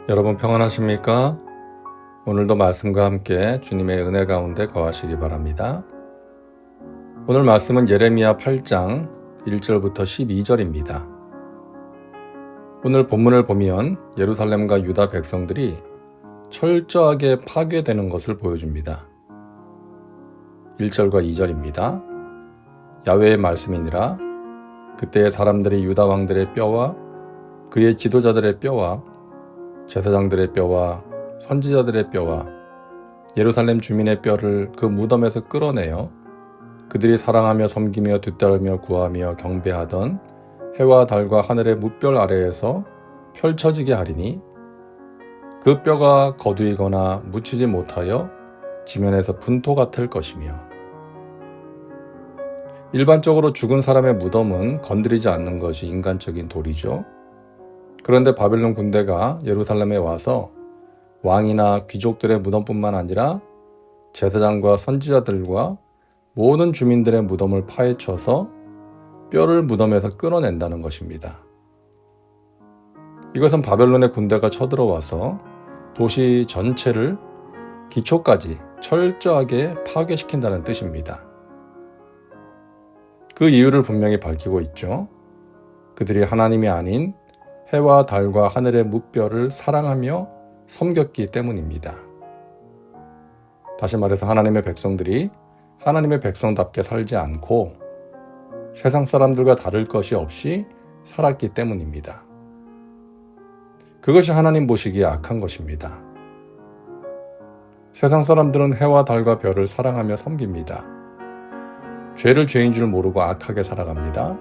여러분 평안하십니까? 오늘도 말씀과 함께 주님의 은혜 가운데 거하시기 바랍니다. 오늘 말씀은 예레미야 8장 1절부터 12절입니다. 오늘 본문을 보면 예루살렘과 유다 백성들이 철저하게 파괴되는 것을 보여줍니다. 1절과 2절입니다. 야훼의 말씀이니라 그때의 사람들이 유다 왕들의 뼈와 그의 지도자들의 뼈와 제사장들의 뼈와 선지자들의 뼈와 예루살렘 주민의 뼈를 그 무덤에서 끌어내어 그들이 사랑하며 섬기며 뒤따르며 구하며 경배하던 해와 달과 하늘의 무별 아래에서 펼쳐지게 하리니 그 뼈가 거두이거나 묻히지 못하여 지면에서 분토 같을 것이며 일반적으로 죽은 사람의 무덤은 건드리지 않는 것이 인간적인 도리죠. 그런데 바벨론 군대가 예루살렘에 와서 왕이나 귀족들의 무덤뿐만 아니라 제사장과 선지자들과 모든 주민들의 무덤을 파헤쳐서 뼈를 무덤에서 끊어낸다는 것입니다. 이것은 바벨론의 군대가 쳐들어와서 도시 전체를 기초까지 철저하게 파괴시킨다는 뜻입니다. 그 이유를 분명히 밝히고 있죠. 그들이 하나님이 아닌 해와 달과 하늘의 무뼈를 사랑하며 섬겼기 때문입니다. 다시 말해서 하나님의 백성들이 하나님의 백성답게 살지 않고 세상 사람들과 다를 것이 없이 살았기 때문입니다. 그것이 하나님 보시기에 악한 것입니다. 세상 사람들은 해와 달과 별을 사랑하며 섬깁니다. 죄를 죄인 줄 모르고 악하게 살아갑니다.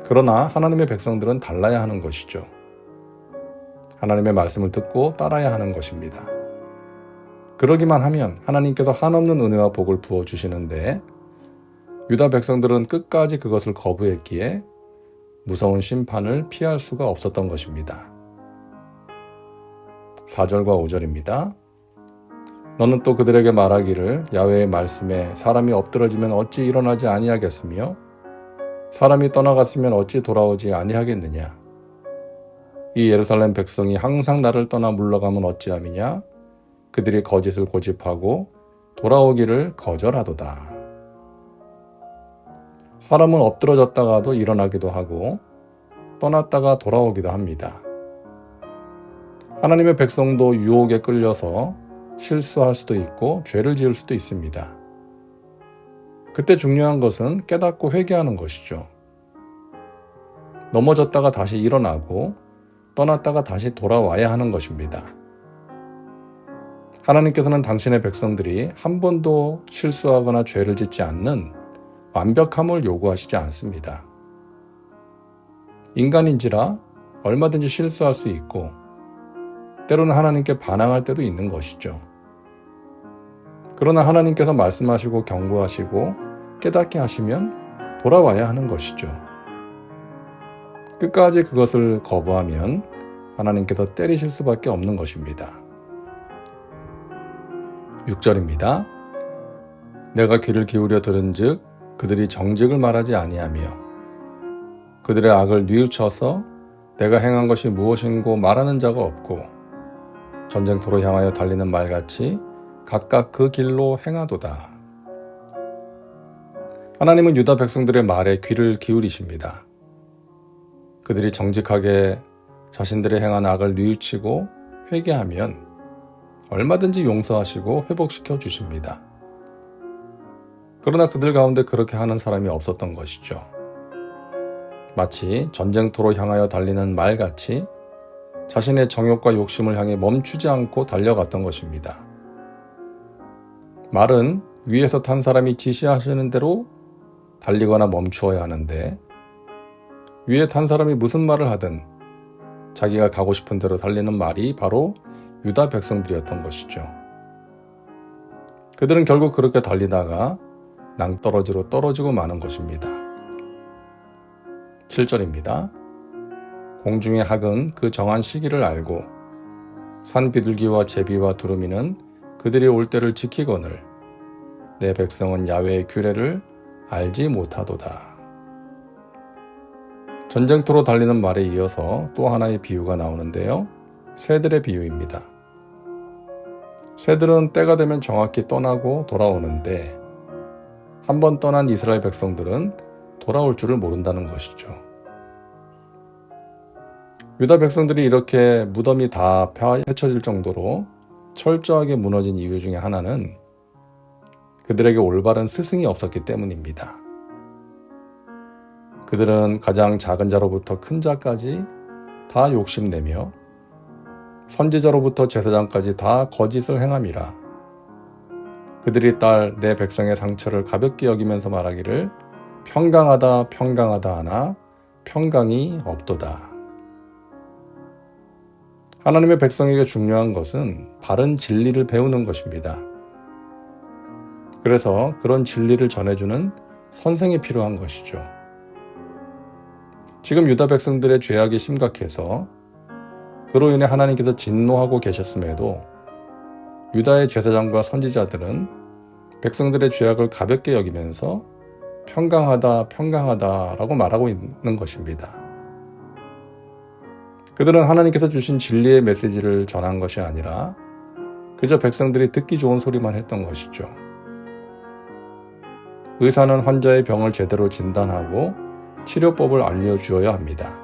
그러나 하나님의 백성들은 달라야 하는 것이죠. 하나님의 말씀을 듣고 따라야 하는 것입니다. 그러기만 하면 하나님께서 한없는 은혜와 복을 부어주시는데 유다 백성들은 끝까지 그것을 거부했기에 무서운 심판을 피할 수가 없었던 것입니다. 4절과 5절입니다. 너는 또 그들에게 말하기를 야훼의 말씀에 사람이 엎드러지면 어찌 일어나지 아니하겠으며 사람이 떠나갔으면 어찌 돌아오지 아니하겠느냐. 이 예루살렘 백성이 항상 나를 떠나 물러가면 어찌함이냐? 그들이 거짓을 고집하고 돌아오기를 거절하도다. 사람은 엎드러졌다가도 일어나기도 하고 떠났다가 돌아오기도 합니다. 하나님의 백성도 유혹에 끌려서 실수할 수도 있고 죄를 지을 수도 있습니다. 그때 중요한 것은 깨닫고 회개하는 것이죠. 넘어졌다가 다시 일어나고 떠났다가 다시 돌아와야 하는 것입니다. 하나님께서는 당신의 백성들이 한 번도 실수하거나 죄를 짓지 않는 완벽함을 요구하시지 않습니다. 인간인지라 얼마든지 실수할 수 있고 때로는 하나님께 반항할 때도 있는 것이죠. 그러나 하나님께서 말씀하시고 경고하시고 깨닫게 하시면 돌아와야 하는 것이죠. 끝까지 그것을 거부하면 하나님께서 때리실 수밖에 없는 것입니다. 6절입니다. 내가 귀를 기울여 들은즉 그들이 정직을 말하지 아니하며 그들의 악을 뉘우쳐서 내가 행한 것이 무엇인고 말하는 자가 없고 전쟁터로 향하여 달리는 말같이 각각 그 길로 행하도다. 하나님은 유다 백성들의 말에 귀를 기울이십니다. 그들이 정직하게 자신들의 행한 악을 뉘우치고 회개하면 얼마든지 용서하시고 회복시켜 주십니다. 그러나 그들 가운데 그렇게 하는 사람이 없었던 것이죠. 마치 전쟁터로 향하여 달리는 말같이 자신의 정욕과 욕심을 향해 멈추지 않고 달려갔던 것입니다. 말은 위에서 탄 사람이 지시하시는 대로 달리거나 멈추어야 하는데 위에 탄 사람이 무슨 말을 하든 자기가 가고 싶은 대로 달리는 말이 바로 유다 백성들이었던 것이죠. 그들은 결국 그렇게 달리다가 낭떠러지로 떨어지고 마는 것입니다. 7절입니다. 공중의 학은 그 정한 시기를 알고 산 비둘기와 제비와 두루미는 그들이 올 때를 지키거늘 내 백성은 야훼의 규례를 알지 못하도다. 전쟁터로 달리는 말에 이어서 또 하나의 비유가 나오는데요. 새들의 비유입니다. 새들은 때가 되면 정확히 떠나고 돌아오는데 한번 떠난 이스라엘 백성들은 돌아올 줄을 모른다는 것이죠. 유다 백성들이 이렇게 무덤이 다 헤쳐질 정도로 철저하게 무너진 이유 중에 하나는 그들에게 올바른 스승이 없었기 때문입니다. 그들은 가장 작은 자로부터 큰 자까지 다 욕심내며 선지자로부터 제사장까지 다 거짓을 행함이라. 그들이 딸 내 백성의 상처를 가볍게 여기면서 말하기를 평강하다 평강하다 하나 평강이 없도다. 하나님의 백성에게 중요한 것은 바른 진리를 배우는 것입니다. 그래서 그런 진리를 전해주는 선생이 필요한 것이죠. 지금 유다 백성들의 죄악이 심각해서 그로 인해 하나님께서 진노하고 계셨음에도 유다의 제사장과 선지자들은 백성들의 죄악을 가볍게 여기면서 평강하다 평강하다 라고 말하고 있는 것입니다. 그들은 하나님께서 주신 진리의 메시지를 전한 것이 아니라 그저 백성들이 듣기 좋은 소리만 했던 것이죠. 의사는 환자의 병을 제대로 진단하고 치료법을 알려주어야 합니다.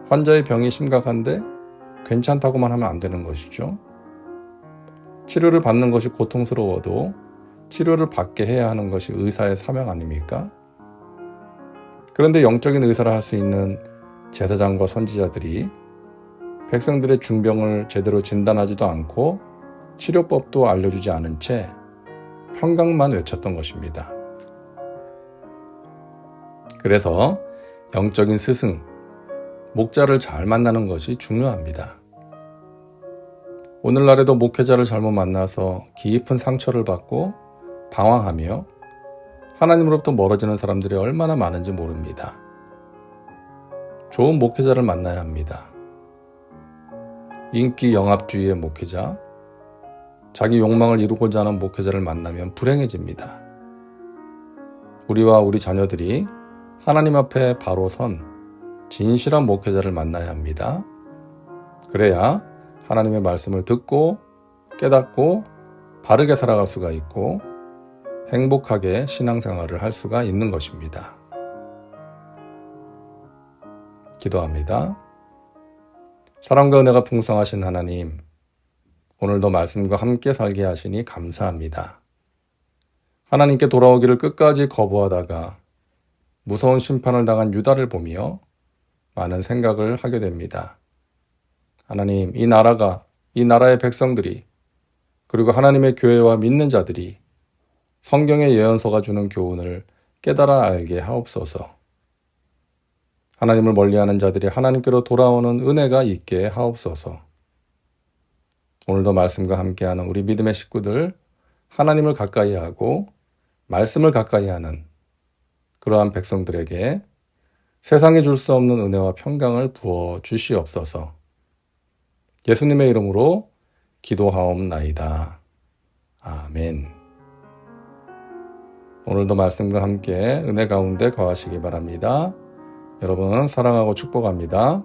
환자의 병이 심각한데 괜찮다고만 하면 안 되는 것이죠. 치료를 받는 것이 고통스러워도 치료를 받게 해야 하는 것이 의사의 사명 아닙니까? 그런데 영적인 의사를 할 수 있는 제사장과 선지자들이 백성들의 중병을 제대로 진단하지도 않고 치료법도 알려주지 않은 채 평강만 외쳤던 것입니다. 그래서 영적인 스승, 목자를 잘 만나는 것이 중요합니다. 오늘날에도 목회자를 잘못 만나서 깊은 상처를 받고 방황하며 하나님으로부터 멀어지는 사람들이 얼마나 많은지 모릅니다. 좋은 목회자를 만나야 합니다. 인기 영합주의의 목회자, 자기 욕망을 이루고자 하는 목회자를 만나면 불행해집니다. 우리와 우리 자녀들이 하나님 앞에 바로 선 진실한 목회자를 만나야 합니다. 그래야 하나님의 말씀을 듣고 깨닫고 바르게 살아갈 수가 있고 행복하게 신앙생활을 할 수가 있는 것입니다. 기도합니다. 사랑과 은혜가 풍성하신 하나님, 오늘도 말씀과 함께 살게 하시니 감사합니다. 하나님께 돌아오기를 끝까지 거부하다가 무서운 심판을 당한 유다를 보며 많은 생각을 하게 됩니다. 하나님, 이 나라가, 이 나라의 백성들이, 그리고 하나님의 교회와 믿는 자들이 성경의 예언서가 주는 교훈을 깨달아 알게 하옵소서. 하나님을 멀리하는 자들이 하나님께로 돌아오는 은혜가 있게 하옵소서. 오늘도 말씀과 함께하는 우리 믿음의 식구들, 하나님을 가까이 하고 말씀을 가까이 하는 그러한 백성들에게 세상에 줄 수 없는 은혜와 평강을 부어 주시옵소서. 예수님의 이름으로 기도하옵나이다. 아멘. 오늘도 말씀과 함께 은혜 가운데 거하시기 바랍니다. 여러분 사랑하고 축복합니다.